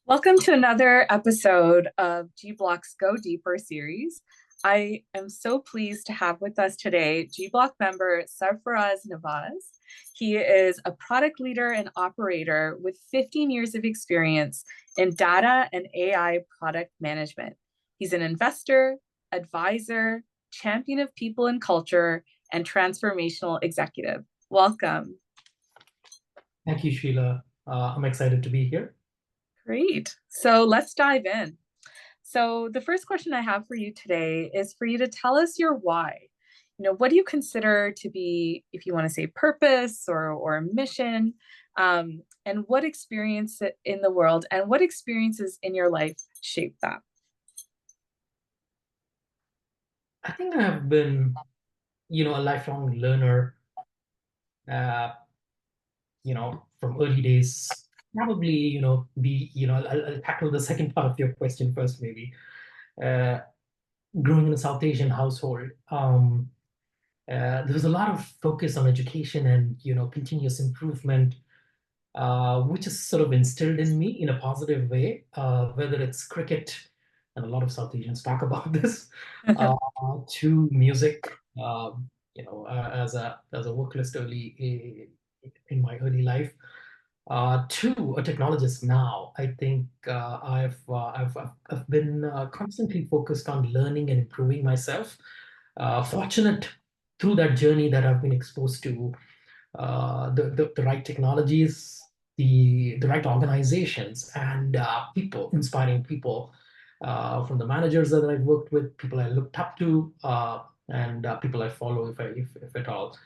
Welcome to another episode of G Block's Go Deeper series. I am so pleased to have with us today G Block member Sarfraz Nawaz. He is a product leader and operator with 15 years of experience in data and AI product management. He's an investor, advisor, champion of people and culture, and transformational executive. Welcome. Thank you, Sheila. I'm excited to be here. Great. So let's dive in. So the first question I have for you today is for you to tell us your why. What do you consider to be, if you want to say purpose or mission, and what experience in the world and what experiences in your life shape that? I think I've been, a lifelong learner, uh, from early days. Probably, I'll tackle the second part of your question first, maybe. Uh, Growing in a South Asian household, there was a lot of focus on education and, continuous improvement, which is sort of instilled in me in a positive way, whether it's cricket, and a lot of South Asians talk about this, uh, to music, as a vocalist in my early life, to a technologist now. I think I've been constantly focused on learning and improving myself. Fortunate through that journey that I've been exposed to the right technologies, the right organizations, and people, inspiring people, from the managers that I've worked with, people I looked up to, and people I follow, if at all.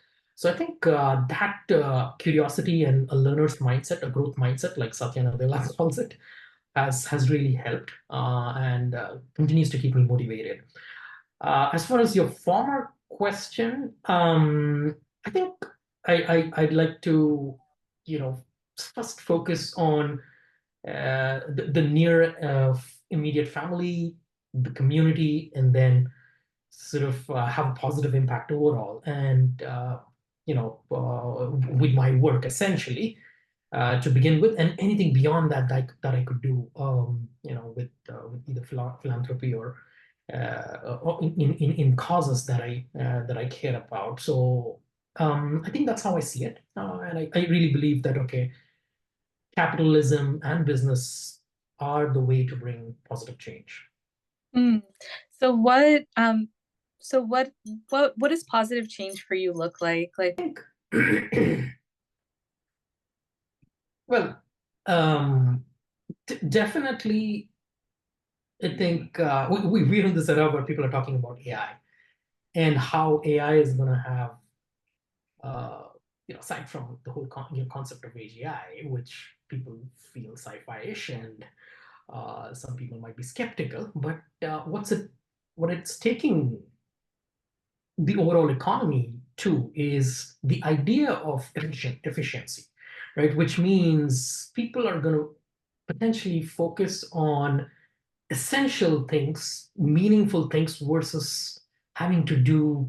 So I think that curiosity and a learner's mindset, a growth mindset, like Satya Nadella calls it, has really helped, and continues to keep me motivated. As far as your former question, I think I'd like to, first focus on the near immediate family, the community, and then sort of have a positive impact overall. And with my work essentially, to begin with, and anything beyond that I could do, with either philanthropy or in causes that I care about. So I think that's how I see it, and I really believe that okay, capitalism and business are the way to bring positive change. Mm. So what so what does positive change for you look like? Like, Well, definitely, I think we're in this era where people are talking about AI and how AI is going to have, aside from the whole concept of AGI, which people feel sci-fi-ish, and some people might be skeptical, but what it's taking the overall economy to is the idea of efficiency, right? Which means people are going to potentially focus on essential things, meaningful things versus having to do,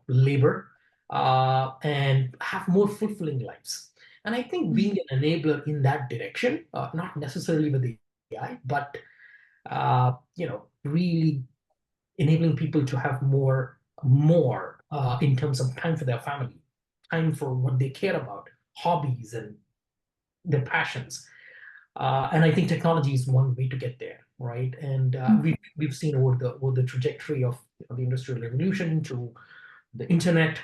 labor, and have more fulfilling lives. And I think being an enabler in that direction, not necessarily with the AI, but really enabling people to have more in terms of time for their family, time for what they care about, hobbies and their passions. And I think technology is one way to get there, right? And we've seen over the trajectory of the industrial revolution to the internet,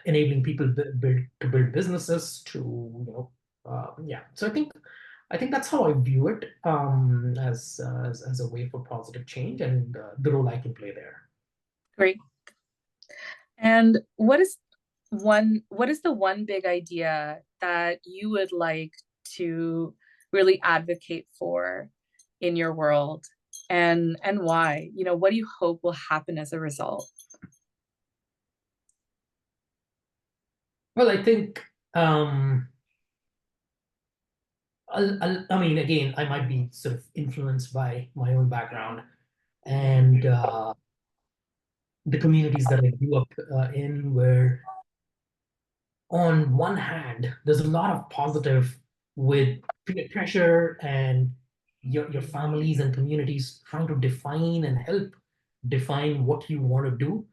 enabling people to build businesses to yeah. So I think that's how I view it, as a way for positive change and the role I can play there. great. And what is the one big idea that you would like to really advocate for in your world, and why? What do you hope will happen as a result? Well, I think I mean, again, I might be sort of influenced by my own background and the communities that I grew up in, where on one hand, there's a lot of positive with peer pressure and your families and communities trying to define and help define what you want to do,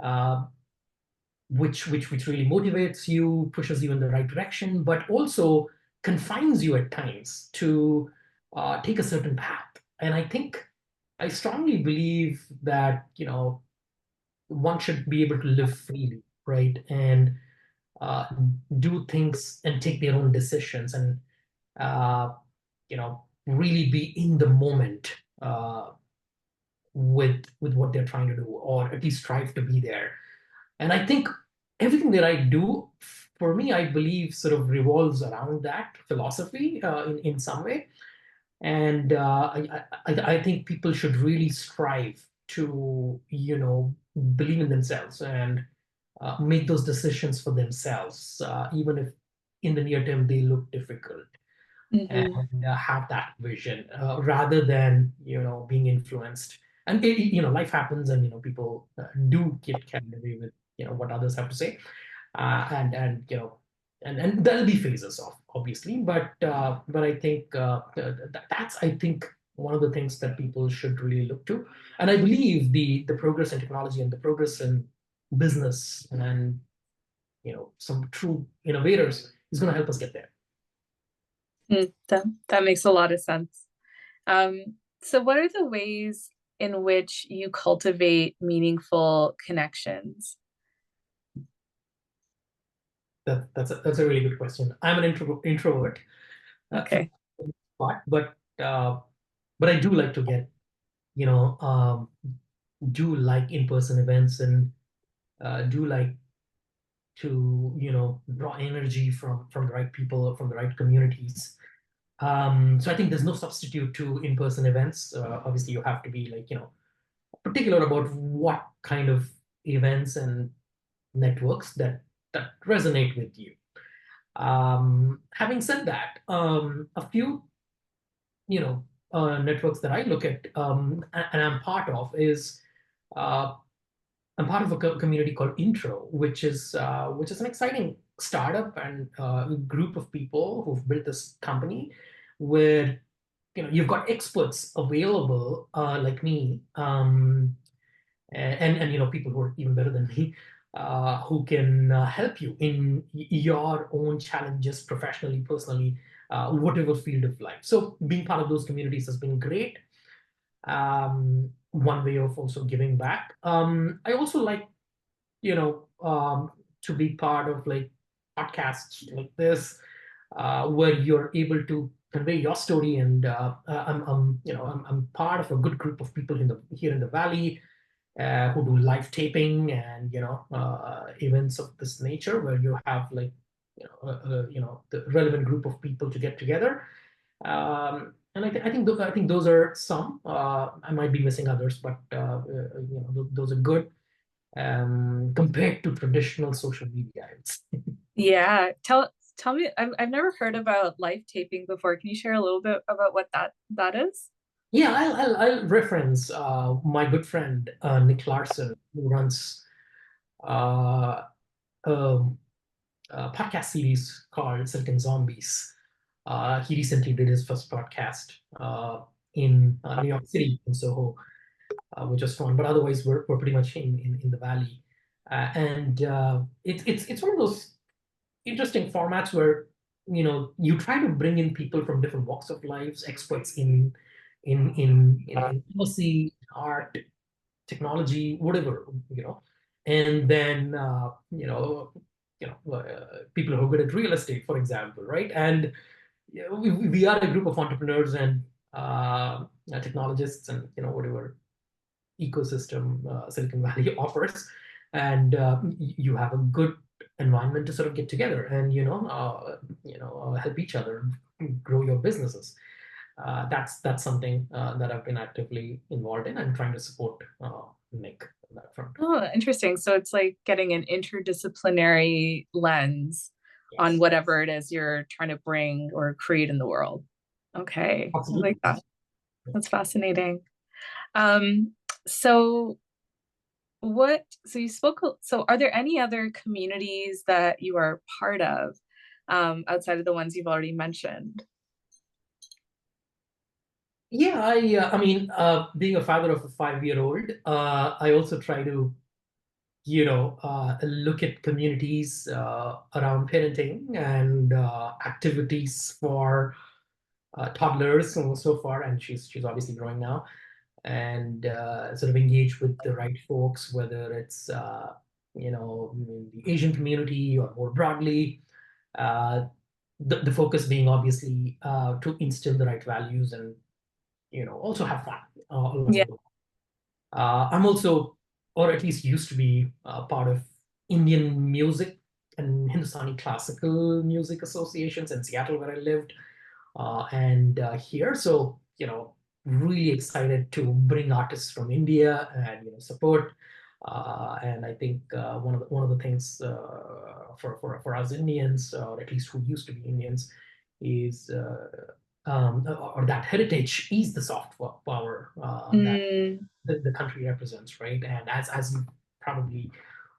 uh, which really motivates you, pushes you in the right direction, but also confines you at times to take a certain path. And I think I strongly believe that one should be able to live freely, right? And uh, do things and take their own decisions and really be in the moment with what they're trying to do, or at least strive to be there. And I think everything that I do, for me, I believe sort of revolves around that philosophy in some way. And I think people should really strive to, believe in themselves and make those decisions for themselves, even if in the near term they look difficult, Mm-hmm. and have that vision rather than being influenced. And life happens, and people do get carried away with what others have to say, and and there'll be phases of obviously, but I think that's I think one of the things that people should really look to. And I believe the progress in technology and the progress in business and some true innovators is going to help us get there. That makes a lot of sense. So what are the ways in which you cultivate meaningful connections? That's a really good question. I'm an introvert, in Okay. part, but I do like to get you know do like in-person events, and do like to draw energy from the right people, from the right communities. So I think there's no substitute to in-person events. Obviously, you have to be like particular about what kind of events and networks that resonate with you. Having said that, a few networks that I look at, and I'm part of, is uh, I'm part of a community called Intro, which is an exciting startup and group of people who've built this company where you've got experts available like me, and people who are even better than me, who can help you in your own challenges professionally, personally, whatever field of life. So being part of those communities has been great. One way of also giving back. I also like to be part of like podcasts like this, where you're able to convey your story. And I'm part of a good group of people here in the valley, who do live taping and events of this nature, where you have like the relevant group of people to get together. And I think those are some. I might be missing others, but those are good compared to traditional social media. Yeah. Tell me, I've never heard about live taping before. Can you share a little bit about what that is? Yeah, I'll reference my good friend Nick Larson, who runs uh, a, a podcast series called Silicon Zombies. He recently did his first podcast in New York City, in Soho, which was fun. But otherwise, we're pretty much in the valley, and it's one of those interesting formats where you try to bring in people from different walks of lives, experts in policy, art, technology, whatever, and then people who are good at real estate, for example, right? And we are a group of entrepreneurs and technologists, and whatever ecosystem Silicon Valley offers, and you have a good environment to sort of get together and help each other grow your businesses. That's something that I've been actively involved in and trying to support Nick on that front. Oh, interesting. So it's like getting an interdisciplinary lens on Yes, whatever it is you're trying to bring or create in the world. Okay, I like absolutely. that. That's fascinating. Um, so so you spoke, so are there any other communities that you are part of, outside of the ones you've already mentioned? Yeah, I mean, being a father of a 5-year-old, I also try to, look at communities around parenting and activities for toddlers so far, and she's obviously growing now, and sort of engage with the right folks, whether it's in the Asian community or more broadly. Uh, the focus being obviously to instill the right values and also have fun along Yeah. the way. I'm also, or at least used to be, part of Indian music and Hindustani classical music associations in Seattle, where I lived, and here. So, really excited to bring artists from India and support. And I think one of the things for us Indians, or at least who used to be Indians, is or that heritage is the soft power that Mm, the country represents, right? And as you probably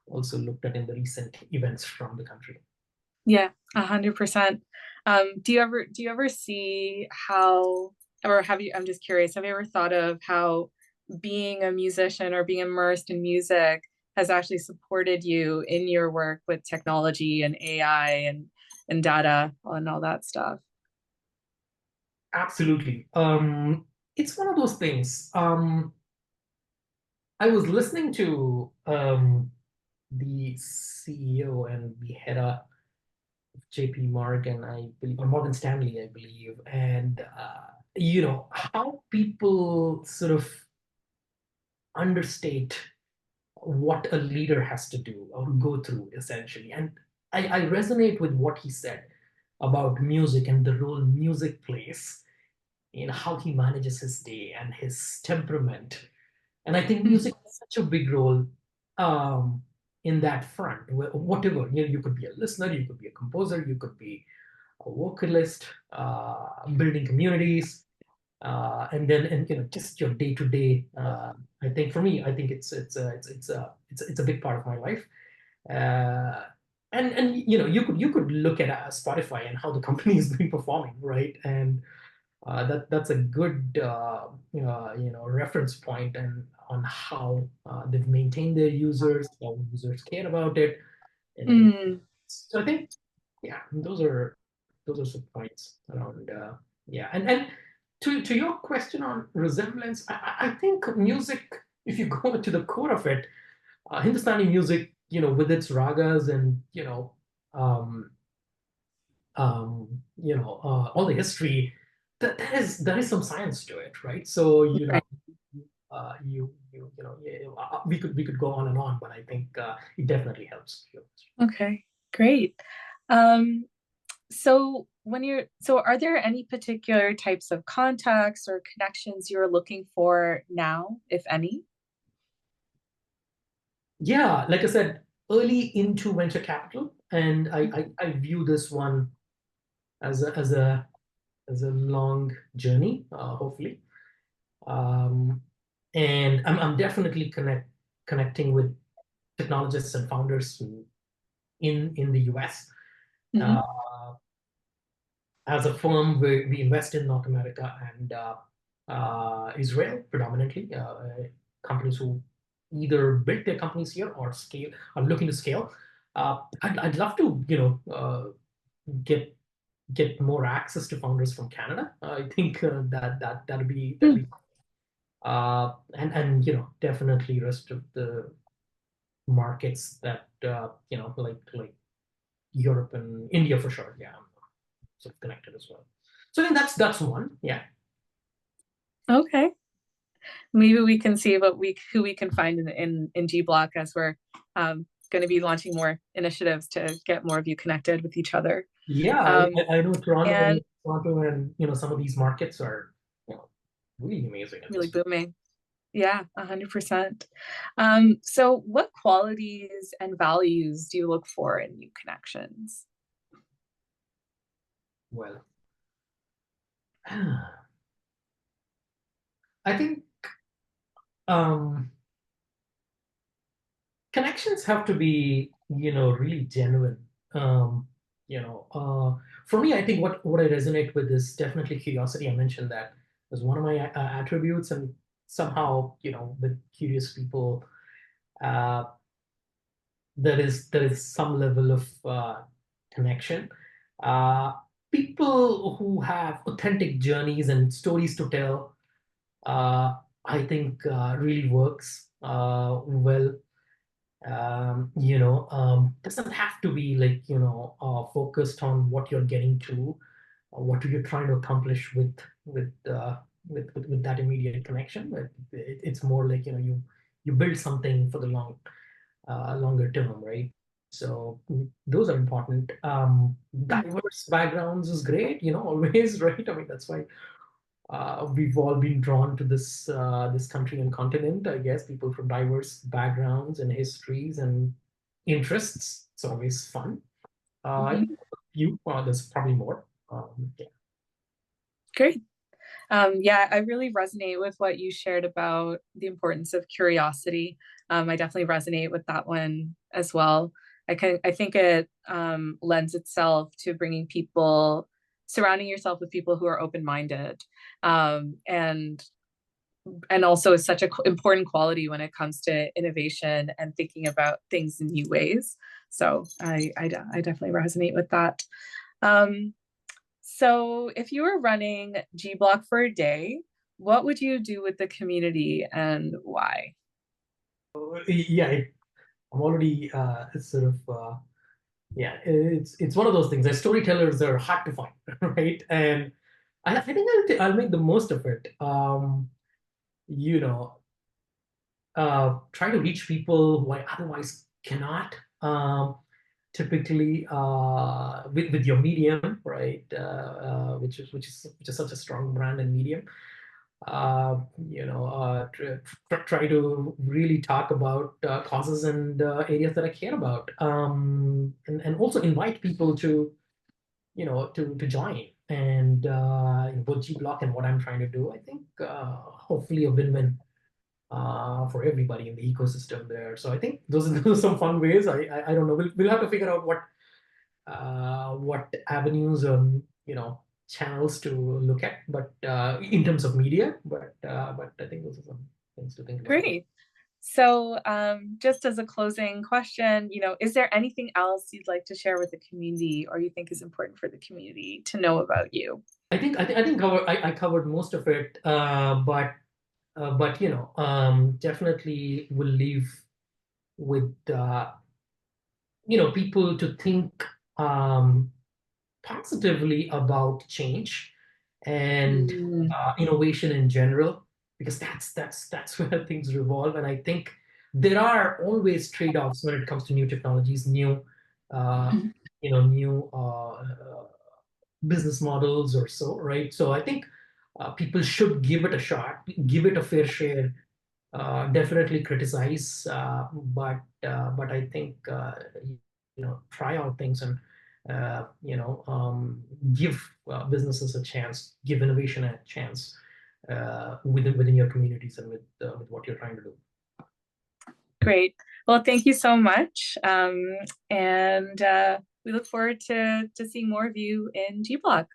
also looked at in the recent events from the country. yeah, 100%. Do you ever see how, or have you, I'm just curious, have you ever thought of how being a musician or being immersed in music has actually supported you in your work with technology and AI and data and all that stuff? Absolutely. It's one of those things. I was listening to the CEO and the head of JP Morgan, I believe, or Morgan Stanley, I believe, and how people sort of understate what a leader has to do or go through essentially. And I resonate with what he said about music and the role music plays in how he manages his day and his temperament. And I think Mhm. music has such a big role um, in that front. Whatever, you could be a listener, you could be a composer, you could be a vocalist, building communities, and then and just your day to day. I think for me, I think it's a big part of my life. Uh, and you could look at Spotify and how the company has been performing, right? And that's a good reference point and on how they've maintained their users, how users care about it, and Mm, so I think yeah, those are some points around yeah, and to your question on resemblance, I think music, if you go to the core of it, Hindustani music, with its ragas and um, all the history, that there is some science to it, right? So right. yeah, we could go on and on, but I think it definitely helps. Okay, great. So are there any particular types of contacts or connections you're looking for now, if any? Yeah, like I said, early into venture capital, and I view this one as a long journey, hopefully. Um, and I'm definitely connecting with technologists and founders in the US. Uh, Mhm. as a firm, we invest in North America and Israel predominantly. Companies who either built their companies here or scale are looking to scale. I'd love to get more access to founders from Canada. I think that'd be and definitely rest of the markets that like Europe and India for sure. Yeah, I'm sort of connected as well. So I think that's one. Yeah. Okay. Maybe we can see what we who we can find in G Block as we're going to be launching more initiatives to get more of you connected with each other. Yeah, Um, I know and Toronto and some of these markets are really amazing at really this. booming. Yeah, 100%. So what qualities and values do you look for in new connections? Well, I think um, connections have to be really genuine. Um, for me, I think what I resonate with is definitely curiosity. I mentioned that. as one of my attributes, and somehow, with curious people, uh, there is some level of connection. Uh, People who have authentic journeys and stories to tell, uh, I think really works well. Doesn't have to be like, focused on what you're getting to, or what you're trying to accomplish with with that immediate connection. But it's more like, you build something for the longer term, right? So those are important. Diverse backgrounds is great, always, right? I mean, that's why we've all been drawn to this country and continent. I guess people from diverse backgrounds and histories and interests. It's always fun. I Mhm. think there's probably more. Yeah. Great. Yeah, I really resonate with what you shared about the importance of curiosity. I definitely resonate with that one as well. I think it lends itself to bringing people, surrounding yourself with people who are open-minded, and also is such an important quality when it comes to innovation and thinking about things in new ways. So I definitely resonate with that. Um, so if you were running G Block for a day, what would you do with the community and why? Yeah, I'm already sort of yeah. It's one of those things. As storytellers are hard to find, right? And I think I'll make the most of it. You know, try to reach people who I otherwise cannot. Typically, with your medium, right? Which is such a strong brand and medium. Try to really talk about causes and areas that I care about, and also invite people to join. And both G Block and what I'm trying to do, I think hopefully a win-win for everybody in the ecosystem there. So I think those are some fun ways. I don't know. We'll have to figure out what avenues channels to look at, but in terms of media. But I think those are some things to think about. Great. So just as a closing question, is there anything else you'd like to share with the community or you think is important for the community to know about you? I covered most of it, but definitely will leave with people to think positively about change and Mm. innovation in general, because that's where things revolve. And I think there are always trade-offs when it comes to new technologies, uh, new business models or so, right? So I think people should give it a shot, give it a fair share. Definitely criticize, but I think try out things and give businesses a chance, give innovation a chance within your communities and with what you're trying to do. Great. Well, thank you so much. And we look forward to seeing more of you in G Block.